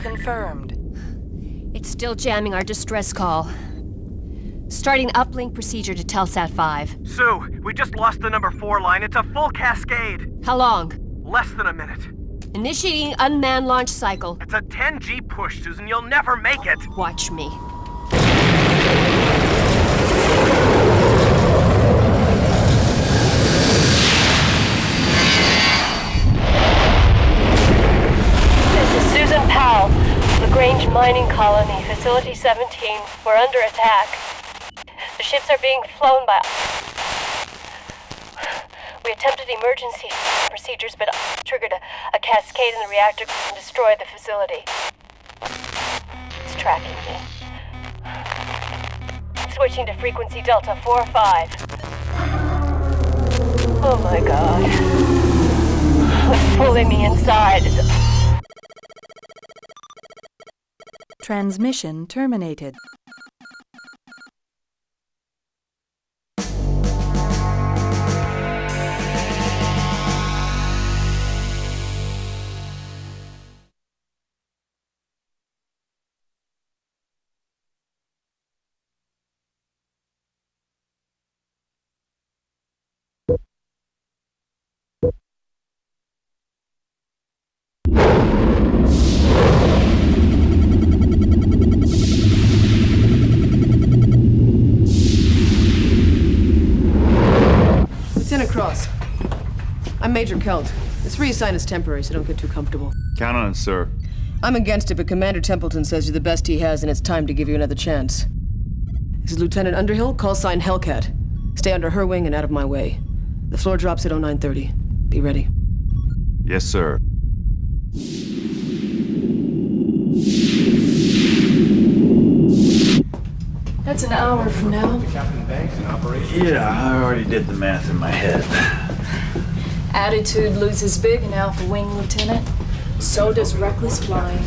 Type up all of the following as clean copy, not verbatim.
Confirmed. It's still jamming our distress call. Starting uplink procedure to Telsat 5. Sue, we just lost the number 4 line. It's a full cascade. How long? Less than a minute. Initiating unmanned launch cycle. It's a 10G push, Susan. You'll never make it. Watch me. LaGrange Mining Colony, Facility 17. We're under attack. The ships are being flown by... We attempted emergency procedures, but triggered a cascade in the reactor and destroyed the facility. It's tracking me. Switching to frequency Delta 4-5. Oh my god. It's pulling me inside. Transmission terminated. Cross. I'm Major Kelt. This reassign is temporary, so don't get too comfortable. Count on it, sir. I'm against it, but Commander Templeton says you're the best he has, and it's time to give you another chance. This is Lieutenant Underhill, call sign Hellcat. Stay under her wing and out of my way. The floor drops at 0930. Be ready. Yes, sir. That's an hour from now. Yeah, I already did the math in my head. Attitude loses big in Alpha Wing, Lieutenant. So does reckless flying.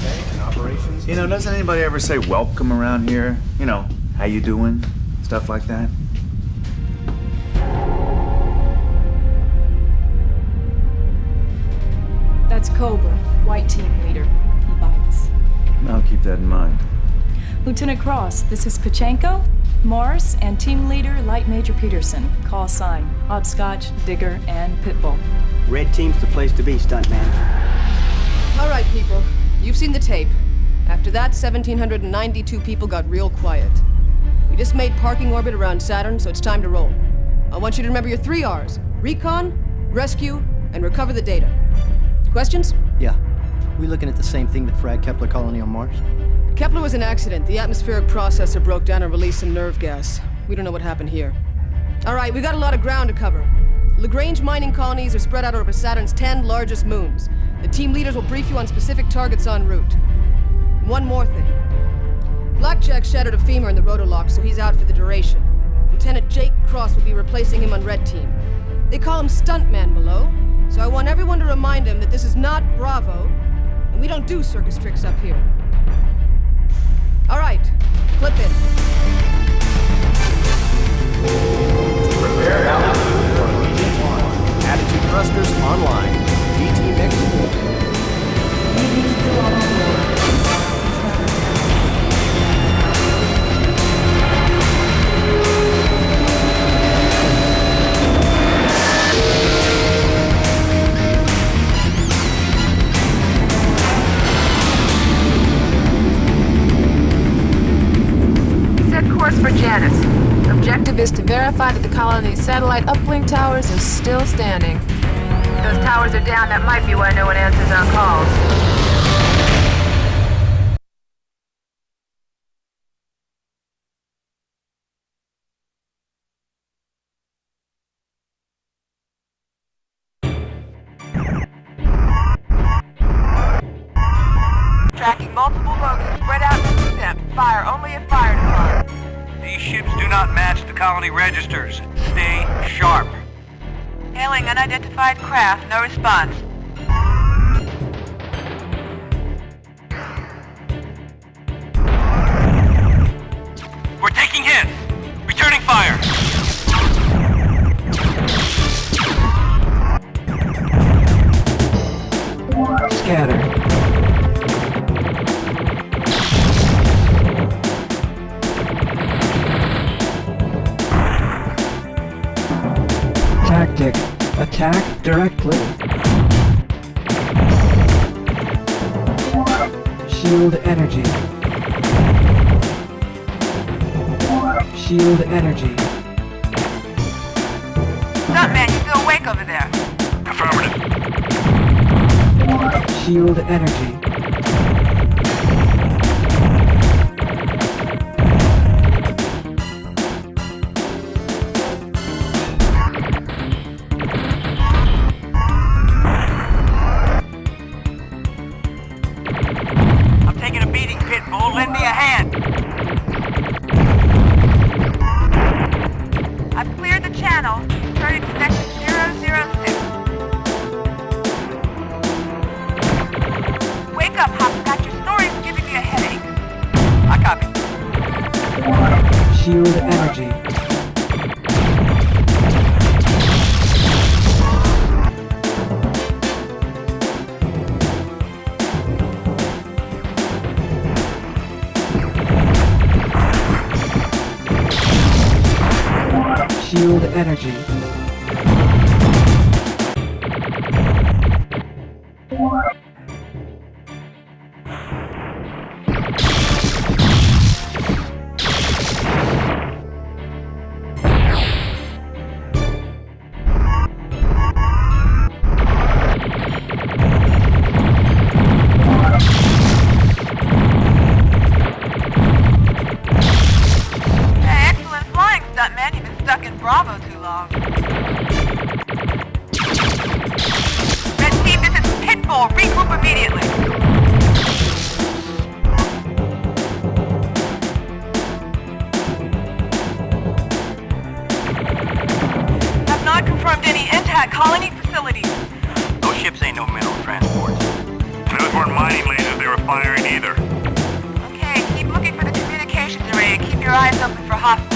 You know, doesn't anybody ever say welcome around here? You know, how you doing? Stuff like that. That's Cobra, white team leader. He bites. I'll keep that in mind. Lieutenant Cross, this is Pachenko, Morris, and team leader Light Major Peterson. Call sign, Hopscotch, Digger, and Pitbull. Red team's the place to be, stuntman. All right, people. You've seen the tape. After that, 1,792 people got real quiet. We just made parking orbit around Saturn, so it's time to roll. I want you to remember your 3 R's. Recon, rescue, and recover the data. Questions? Yeah. We looking at the same thing that fragged Kepler colony on Mars? Kepler was an accident. The atmospheric processor broke down and released some nerve gas. We don't know what happened here. All right, we got a lot of ground to cover. Lagrange mining colonies are spread out over Saturn's 10 largest moons. The team leaders will brief you on specific targets en route. One more thing. Blackjack shattered a femur in the rotolock, so he's out for the duration. Lieutenant Jake Cross will be replacing him on Red Team. They call him Stuntman below, so I want everyone to remind him that this is not Bravo, and we don't do circus tricks up here. All right, clip in. Prepare altitude for Legion 1. Attitude thrusters online. DT mix. Set course for Janus. Objective is to verify that the colony's satellite uplink towers are still standing. If those towers are down, that might be why no one answers our calls. Tracking multiple bogies spread out in the depth. Fire only if fired upon. These ships do not match the colony registers. Stay sharp. Hailing unidentified craft, no response. We're taking hits. Returning fire. Scatter. Tactic. Attack directly. Shield energy. Shield energy. Stuntman, you still awake over there? Affirmative. Shield energy. Lend me a hand. I've cleared the channel. Turning to section 006. Wake up, Hopscotch. Your story's giving me a headache. I copy. Shield energy. Shield energy. Excellent flying, Stuntman. You've been stuck in Bravo too long. Red Team, this is Pitbull. Regroup immediately. Have not confirmed any intact colony facilities. Those ships ain't no mineral transports. Those weren't mining lasers they were firing either. Okay, keep looking for the communications array and keep your eyes open for hostiles.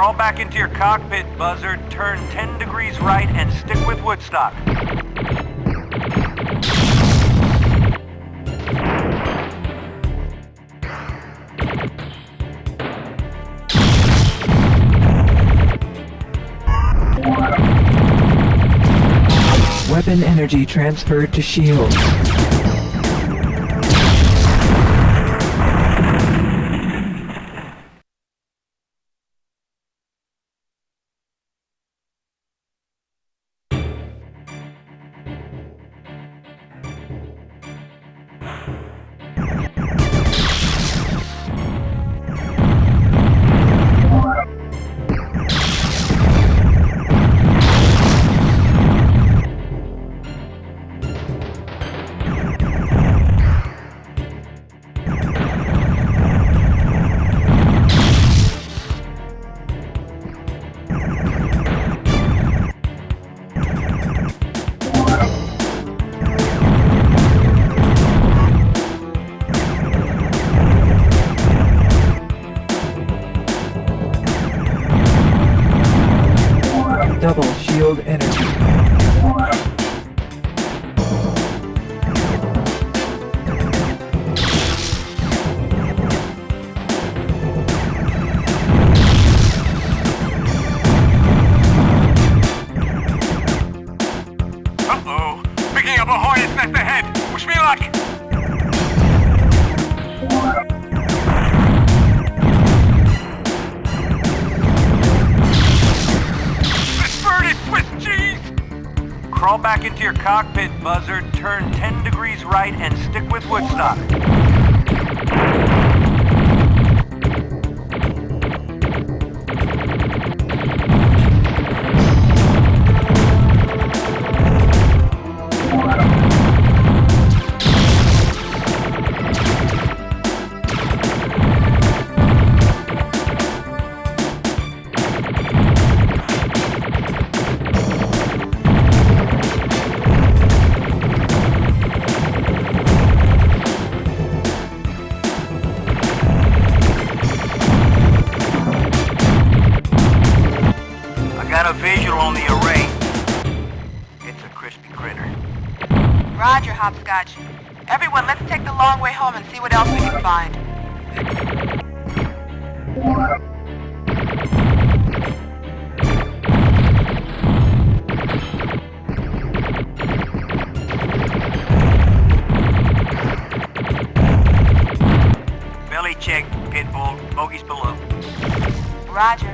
Crawl back into your cockpit, Buzzard. Turn 10 degrees right and stick with Woodstock. Weapon energy transferred to shields. Double shield energy. Uh-oh. Picking up a hornet's nest ahead. Wish me luck. Crawl back into your cockpit, Buzzard. Turn 10 degrees right and stick with Woodstock. Visual on the array. It's a crispy critter. Roger, Hopscotch. Everyone, let's take the long way home and see what else we can find. Belly check, Pitbull. Bogey's below. Roger.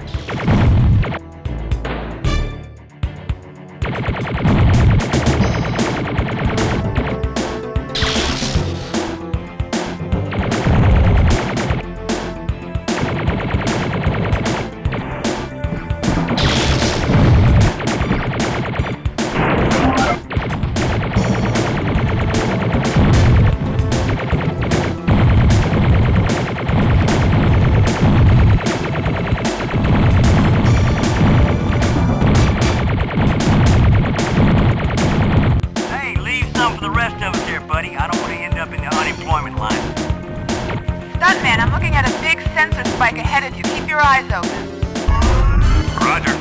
Stuntman, I'm looking at a big sensor spike ahead of you. Keep your eyes open. Roger.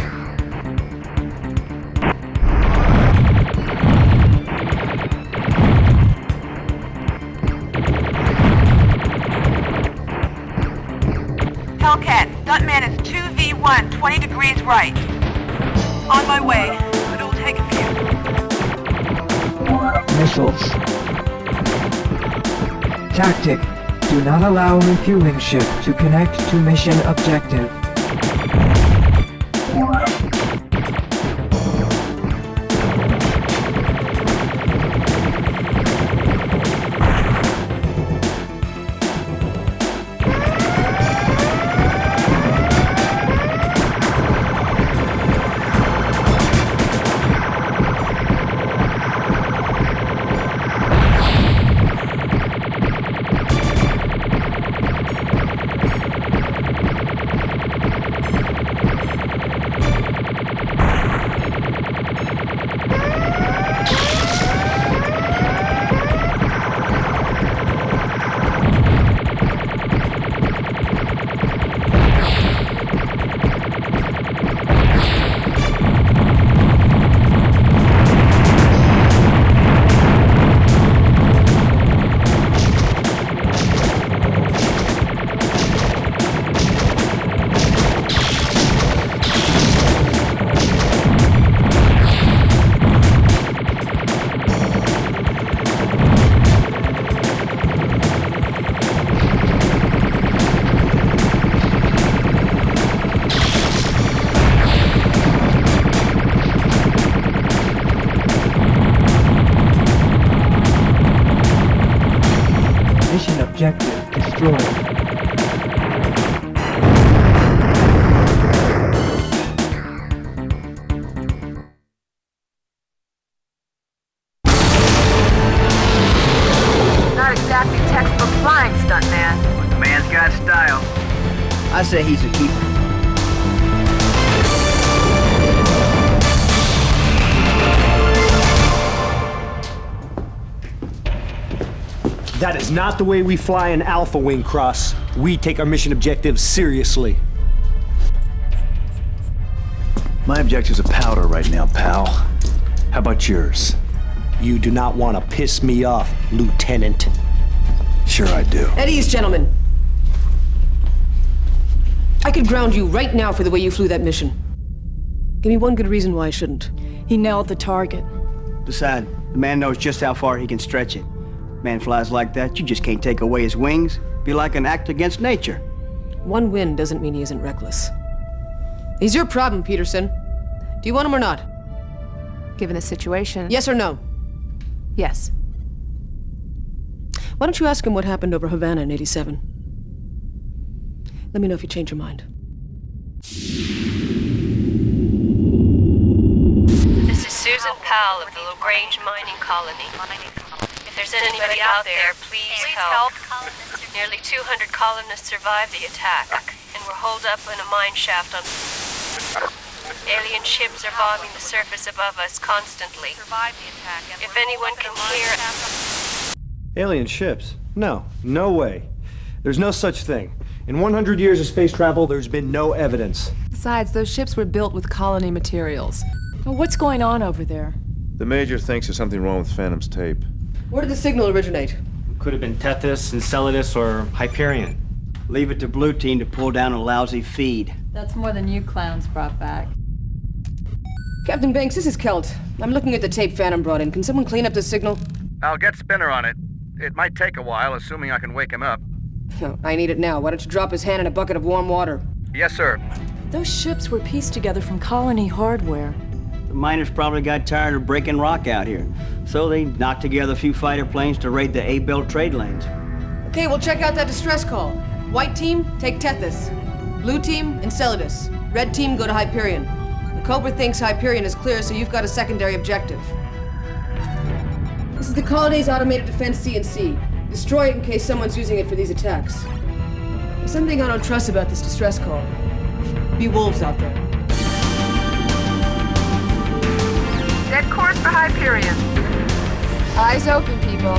Hellcat, Stuntman is 2V1, 20 degrees right. On my way, but it'll take a few. Missiles. Tactic. Do not allow refueling ship to connect to mission objective. Mission objective destroyed. Not exactly textbook flying stuntman. But the man's got style. I say he's a keeper. That is not the way we fly an Alpha Wing, Cross. We take our mission objectives seriously. My objectives are powder right now, pal. How about yours? You do not want to piss me off, Lieutenant. Sure I do. At ease, gentlemen. I could ground you right now for the way you flew that mission. Give me one good reason why I shouldn't. He nailed the target. Besides, the man knows just how far he can stretch it. Man flies like that, you just can't take away his wings. Be like an act against nature. One win doesn't mean he isn't reckless. He's your problem, Peterson. Do you want him or not? Given the situation. Yes or no? Yes. Why don't you ask him what happened over Havana in '87? Let me know if you change your mind. This is Susan Powell of the LaGrange Mining Colony. If there's anybody out there, please help. Nearly 200 colonists survived the attack, and were holed up in a mine shaft on... Alien ships are bombing the surface above us constantly. If anyone can hear... Alien ships? No way. There's no such thing. In 100 years of space travel, there's been no evidence. Besides, those ships were built with colony materials. Well, what's going on over there? The Major thinks there's something wrong with Phantom's tape. Where did the signal originate? Could have been Tethys, Enceladus, or Hyperion. Leave it to Blue Team to pull down a lousy feed. That's more than you clowns brought back. Captain Banks, this is Kelt. I'm looking at the tape Phantom brought in. Can someone clean up the signal? I'll get Spinner on it. It might take a while, assuming I can wake him up. No, I need it now. Why don't you drop his hand in a bucket of warm water? Yes, sir. Those ships were pieced together from colony hardware. The miners probably got tired of breaking rock out here, so they knocked together a few fighter planes to raid the A-Belt trade lanes. Okay, we'll check out that distress call. White team, take Tethys. Blue team, Enceladus. Red team, go to Hyperion. The Cobra thinks Hyperion is clear, so you've got a secondary objective. This is the colony's automated defense CNC. Destroy it in case someone's using it for these attacks. There's something I don't trust about this distress call. Be wolves out there. Set course for Hyperion. Eyes open, people.